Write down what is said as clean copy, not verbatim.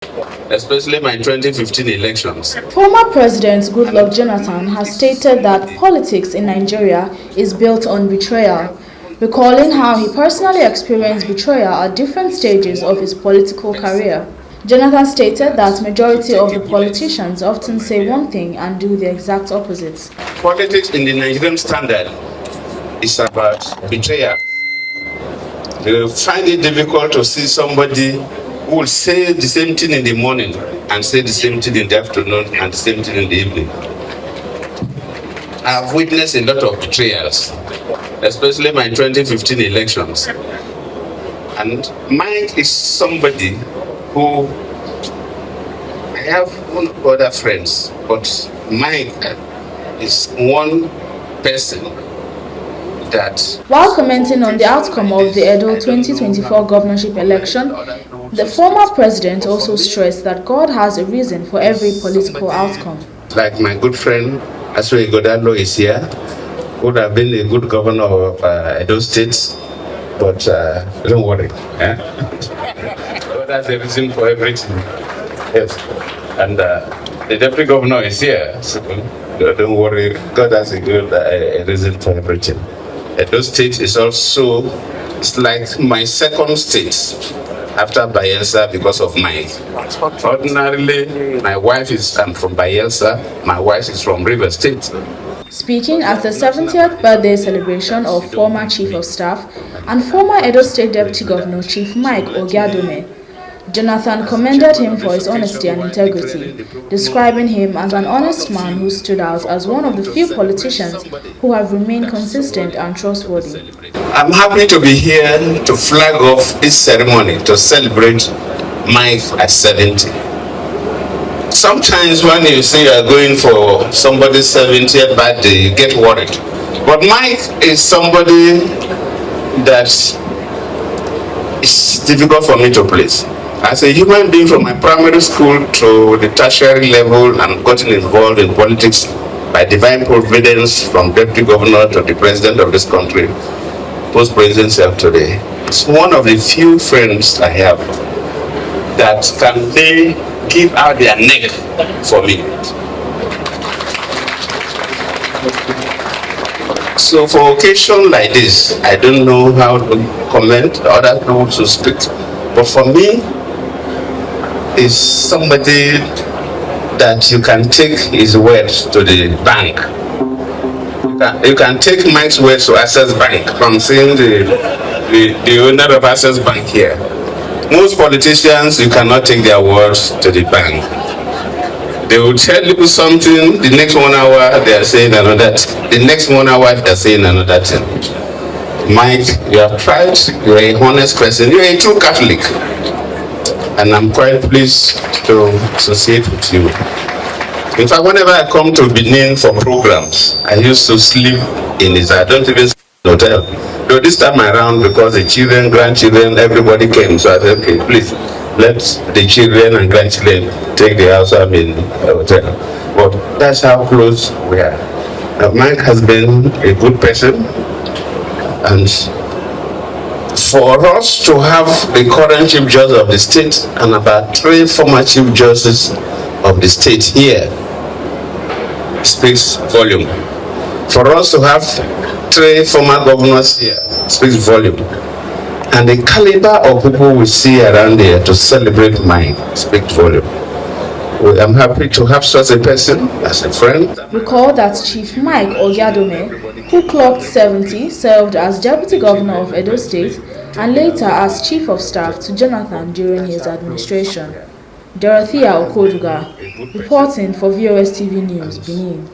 especially my 2015 elections. Former President Goodluck Jonathan has stated that politics in Nigeria is built on betrayal, recalling how he personally experienced betrayal at different stages of his political career. Jonathan stated that majority of the politicians often say one thing and do the exact opposite. Politics in the Nigerian standard is about betrayal. You find it difficult to see somebody who will say the same thing in the morning and say the same thing in the afternoon and the same thing in the evening. I've witnessed a lot of betrayals, especially my 2015 elections. And Mike is somebody who, I have one other friends, but Mike is one person that... While commenting on the outcome of the Edo 2024 governorship election, the former president also stressed that God has a reason for every political outcome. Like my good friend Aswe Godalo is here, would have been a good governor of Edo State, but don't worry. God has a reason for everything. Yes. And the deputy governor is here, so don't worry. God has a good reason for everything. Edo State is also, it's like my second state after Bayelsa because of mine. Ordinarily, my wife is from Bayelsa, my wife is from River State. Speaking at the 70th birthday celebration of former Chief of Staff and former Edo State Deputy Governor Chief Mike Ogiadome, Jonathan commended him for his honesty and integrity, describing him as an honest man who stood out as one of the few politicians who have remained consistent and trustworthy. I'm happy to be here to flag off this ceremony to celebrate Mike at 70. Sometimes when you say you are going for somebody's 70th birthday, you get worried. But Mike is somebody that is difficult for me to place. As a human being from my primary school to the tertiary level and gotten involved in politics by divine providence from deputy governor to the president of this country, post-presidency of today, it's one of the few friends I have that can they give out their neck for me. So for occasion like this, I don't know how to comment, other people to speak, but for me, is somebody that you can take his words to the bank. You can take Mike's words to Access Bank from seeing the owner of Access Bank here. Most politicians, you cannot take their words to the bank. They will tell you something, the next 1 hour they are saying another thing. The next 1 hour they are saying another thing. Mike, you have tried, you are a honest person, you are a true Catholic. And I'm quite pleased to associate with you. In fact, whenever I come to Benin for programs, I used to sleep in his, I don't even sleep in the hotel. Though this time around, because the children, grandchildren, everybody came, so I said, okay, please, let the children and grandchildren take the house I'm in the hotel. But that's how close we are. Mike has been a good person, and for us to have the current Chief Justice of the state and about 3 former Chief Justices of the state here speaks volume. For us to have 3 former governors here speaks volume. And the caliber of people we see around here to celebrate mine speaks volume. I'm happy to have such a person as a friend. Recall that Chief Mike Ogiadome, who clocked 70, served as Deputy Governor of Edo State and later as Chief of Staff to Jonathan during his administration. Dorothea Okoduga, reporting for VOS TV News, Benin.